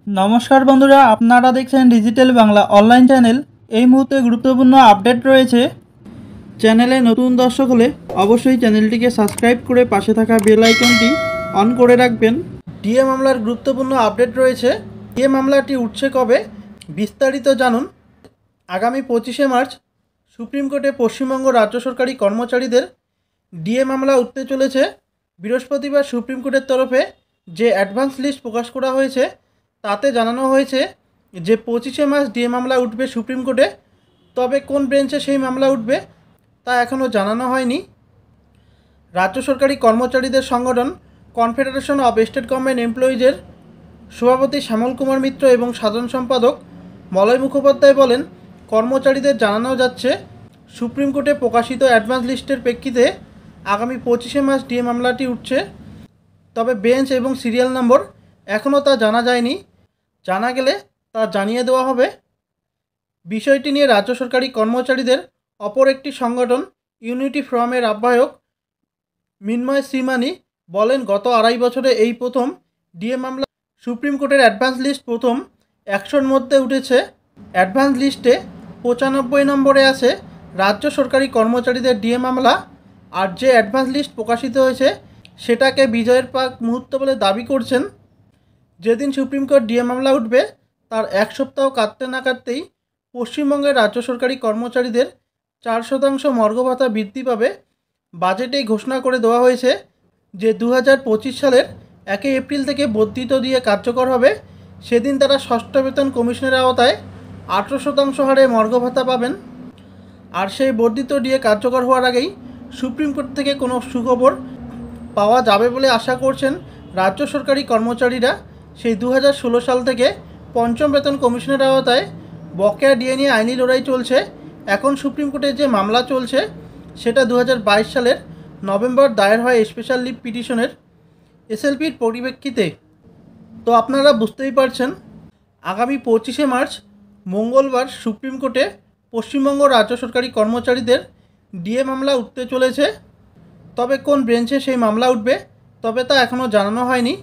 নমস্কার বন্ধুরা, আপনারা দেখছেন ডিজিটাল বাংলা অনলাইন চ্যানেল। এই মুহূর্তে গুরুত্বপূর্ণ আপডেট রয়েছে। চ্যানেলে নতুন দর্শক হলে অবশ্যই চ্যানেলটিকে সাবস্ক্রাইব করে পাশে থাকা বেল আইকনটি অন করে রাখবেন। ডিএ মামলার গুরুত্বপূর্ণ আপডেট রয়েছে। ডিএ মামলাটি উঠছে কবে, বিস্তারিত জানুন। আগামী 25শে মার্চ সুপ্রিম কোর্টে পশ্চিমবঙ্গ রাজ্য সরকারি কর্মচারীদের ডিএ মামলা উঠতে চলেছে। বৃহস্পতিবার সুপ্রিম কোর্টের তরফে যে অ্যাডভান্স লিস্ট প্রকাশ করা হয়েছে তাতে জানানো হয়েছে যে 25শে মার্চ ডিএ মামলা উঠবে সুপ্রিম কোর্টে। তবে কোন বেঞ্চে সেই মামলা উঠবে তা এখনও জানানো হয়নি। রাজ্য সরকারি কর্মচারীদের সংগঠন কনফেডারেশন অব স্টেট গভর্নমেন্ট এমপ্লয়িজের সভাপতি শ্যামল কুমার মিত্র এবং সাধারণ সম্পাদক মলয় মুখোপাধ্যায় বলেন, কর্মচারীদের জানানো যাচ্ছে সুপ্রিম কোর্টে প্রকাশিত অ্যাডভান্স লিস্টের প্রেক্ষিতে আগামী 25শে মার্চ ডিএ মামলাটি উঠছে। তবে বেঞ্চ এবং সিরিয়াল নম্বর এখনও তা জানা যায়নি। জানা গেলে তা জানিয়ে দেওয়া হবে। বিষয়টি নিয়ে রাজ্য সরকারি কর্মচারীদের অপর একটি সংগঠন ইউনিটি ফোরামের আহ্বায়ক মিন্ময় শ্রীমানি বলেন, গত 2.5 বছরে এই প্রথম ডিএ মামলা সুপ্রিম কোর্টের অ্যাডভান্স লিস্ট প্রথম 100-র মধ্যে উঠেছে। অ্যাডভান্স লিস্টে 95 নম্বরে আছে রাজ্য সরকারি কর্মচারীদের ডিএ মামলা। আর যে অ্যাডভান্স লিস্ট প্রকাশিত হয়েছে সেটাকে বিজয়ের পাক মুহূর্ত বলে দাবি করছেন। যেদিন সুপ্রিম কোর্ট ডিএ মামলা উঠবে তার এক সপ্তাহ কাটতে না কাটতেই পশ্চিমবঙ্গের রাজ্য সরকারি কর্মচারীদের 4% মর্গ ভাতা বৃদ্ধি পাবে। বাজেটেই ঘোষণা করে দেওয়া হয়েছে যে 2025 সালের 1 এপ্রিল থেকে বর্ধিত দিয়ে কার্যকর হবে। সেদিন তারা ষষ্ঠ বেতন কমিশনের আওতায় 18% হারে মর্গ ভাতা পাবেন। আর সেই বর্ধিত ডিএ কার্যকর হওয়ার আগেই সুপ্রিম কোর্ট থেকে কোনো সুখবর পাওয়া যাবে বলে আশা করছেন রাজ্য সরকারি কর্মচারীরা। সেই 2016 সাল থেকে পঞ্চম বেতন কমিশনের আওতায় বকেয়া ডিএ নিয়ে আইনি লড়াই চলছে। এখন সুপ্রিম কোর্টে যে মামলা চলছে সেটা 2022 সালের নভেম্বর দায়ের হয় স্পেশাল লিভ পিটিশনের এসএলপির পরিপ্রেক্ষিতে। তো আপনারা বুঝতেই পারছেন, আগামী 25শে মার্চ মঙ্গলবার সুপ্রিম কোর্টে পশ্চিমবঙ্গ রাজ্য সরকারি কর্মচারীদের ডিএ মামলা উঠতে চলেছে। তবে কোন বেঞ্চে সেই মামলা উঠবে তবে তা এখনও জানানো হয়নি।